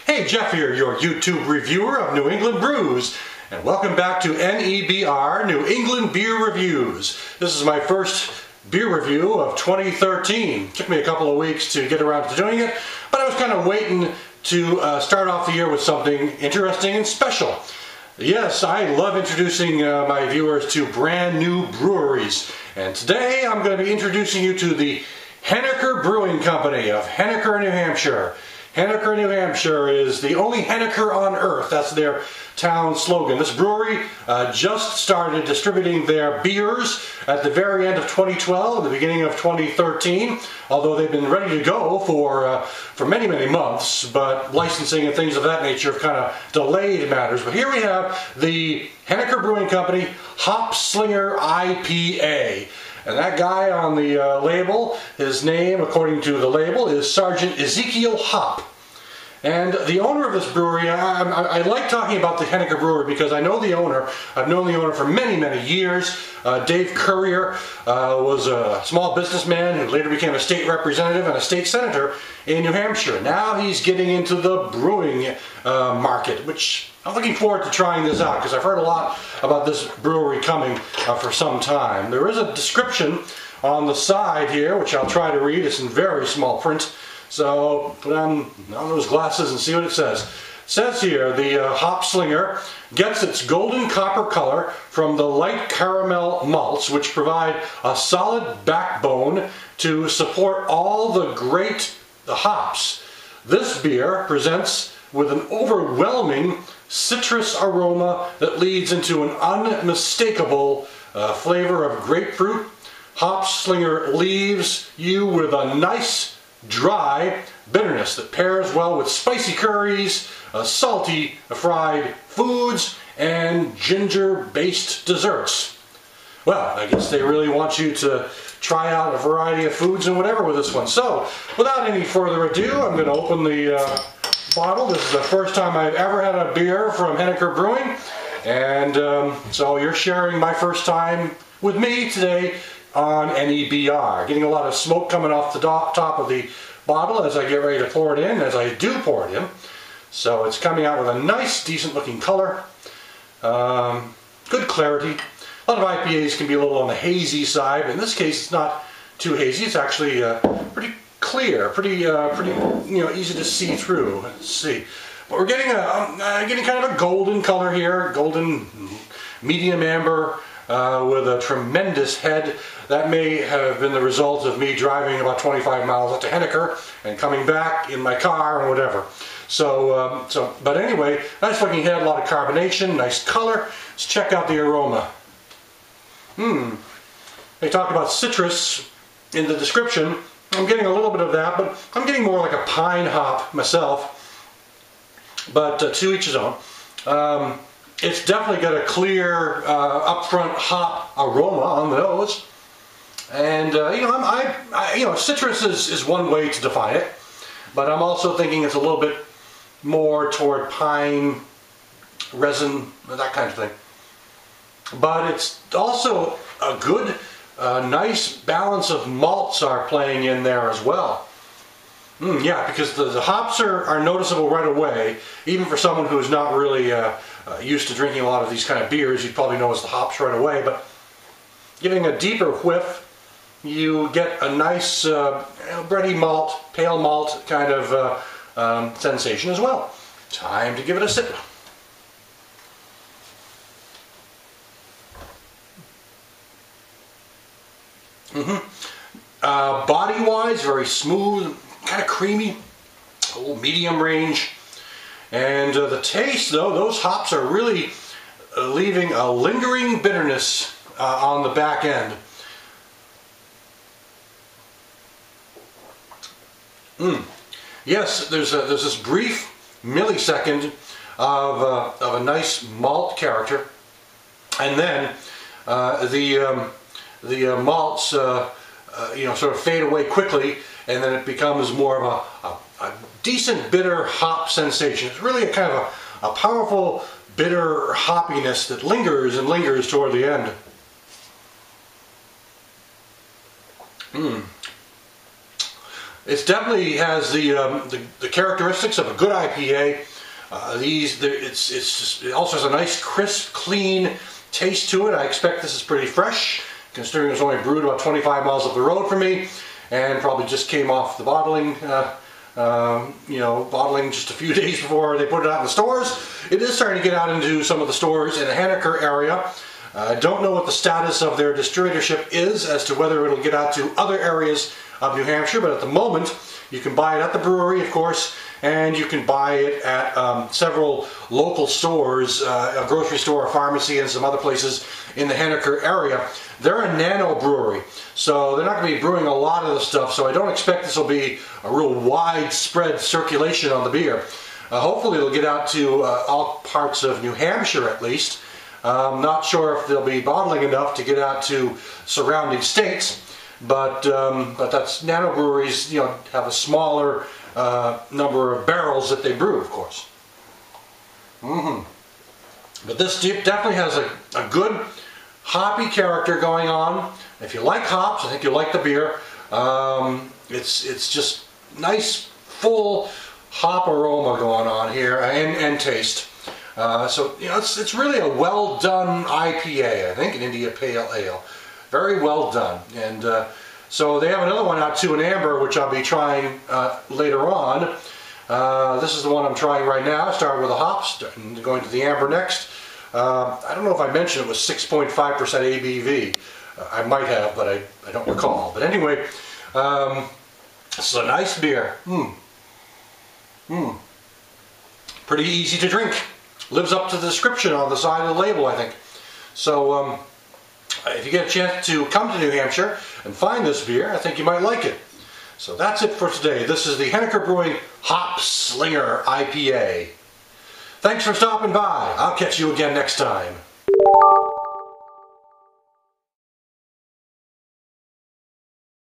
Hey, Jeff here, your YouTube reviewer of New England brews, and welcome back to NEBR, New England Beer Reviews. This is my first beer review of 2013. Took me a couple of weeks to get around to doing it, but I was kind of waiting to start off the year with something interesting and special. Yes, I love introducing my viewers to brand new breweries, and today I'm going to be introducing you to the Henniker Brewing Company of Henniker, New Hampshire. Henniker, New Hampshire is the only Henniker on earth. That's their town slogan. This brewery just started distributing their beers at the very end of 2012, the beginning of 2013, although they've been ready to go for many, many months, but licensing and things of that nature have kind of delayed matters. But here we have the Henniker Brewing Company Hop Slinger IPA. And that guy on the label, his name, according to the label, is Sergeant Ezekiel Hop. And the owner of this brewery, I like talking about the Henniker Brewery because I know the owner. I've known the owner for many, many years. Dave Currier was a small businessman who later became a state representative and a state senator in New Hampshire. Now he's getting into the brewing market, which I'm looking forward to trying this out because I've heard a lot about this brewery coming for some time. There is a description on the side here, which I'll try to read. It's in very small print. So put on those glasses and see what it says. It says here, the Hop Slinger gets its golden copper color from the light caramel malts, which provide a solid backbone to support all the hops. This beer presents with an overwhelming citrus aroma that leads into an unmistakable flavor of grapefruit. Hop Slinger leaves you with a nice dry bitterness that pairs well with spicy curries, salty fried foods, and ginger-based desserts. Well, I guess they really want you to try out a variety of foods and whatever with this one. So, without any further ado, I'm going to open the bottle. This is the first time I've ever had a beer from Henniker Brewing, and so you're sharing my first time with me today on NEBR. Getting a lot of smoke coming off the top of the bottle as I get ready to pour it in, as I do pour it in. So it's coming out with a nice, decent looking color. Good clarity. A lot of IPAs can be a little on the hazy side, but in this case it's not too hazy. It's actually pretty clear, pretty easy to see through. Let's see. But we're getting kind of a golden color here, golden medium amber, with a tremendous head. That may have been the result of me driving about 25 miles up to Henniker and coming back in my car and whatever. But anyway, nice looking head, a lot of carbonation, nice color. Let's check out the aroma. They talk about citrus in the description. I'm getting a little bit of that, but I'm getting more like a pine hop myself. But to each his own. It's definitely got a clear, upfront hop aroma on the nose, and citrus is one way to define it, but I'm also thinking it's a little bit more toward pine, resin, that kind of thing. But it's also a good, nice balance of malts are playing in there as well. Yeah, because the hops are noticeable right away. Even for someone who's not really used to drinking a lot of these kind of beers, you'd probably notice the hops right away. But giving a deeper whiff, you get a nice bready malt, pale malt kind of sensation as well. Time to give it a sip. Body-wise, very smooth, kind of creamy, a little medium range. And the taste, though, those hops are really leaving a lingering bitterness on the back end. Yes, there's this brief millisecond of a nice malt character, and then the malts sort of fade away quickly, and then it becomes more of a decent bitter hop sensation. It's really a kind of a powerful bitter hoppiness that lingers and lingers toward the end. It definitely has the characteristics of a good IPA. It also has a nice, crisp, clean taste to it. I expect this is pretty fresh, considering it was only brewed about 25 miles up the road from me, and probably just came off the bottling. Bottling just a few days before they put it out in the stores. It is starting to get out into some of the stores in the Henniker area. I don't know what the status of their distributorship is as to whether it'll get out to other areas of New Hampshire, but at the moment you can buy it at the brewery, of course, and you can buy it at several local stores, a grocery store, a pharmacy, and some other places in the Henniker area. They're a nano-brewery, so they're not going to be brewing a lot of the stuff, so I don't expect this will be a real widespread circulation on the beer. Hopefully it'll get out to all parts of New Hampshire at least. I'm not sure if they'll be bottling enough to get out to surrounding states, but that's nano-breweries, have a smaller number of barrels that they brew, of course. But this definitely has a good hoppy character going on. If you like hops, I think you'll like the beer. It's just nice, full hop aroma going on here, and taste. So it's really a well done IPA, I think, an India Pale Ale. Very well done. And so they have another one out too, an amber, which I'll be trying later on. This is the one I'm trying right now. Starting with the hops and going to the amber next. I don't know if I mentioned it was 6.5% ABV. I might have, but I don't recall. But anyway, it's a nice beer. Pretty easy to drink. Lives up to the description on the side of the label, I think. So if you get a chance to come to New Hampshire and find this beer, I think you might like it. So that's it for today. This is the Henniker Brewing Hop Slinger IPA. Thanks for stopping by. I'll catch you again next time.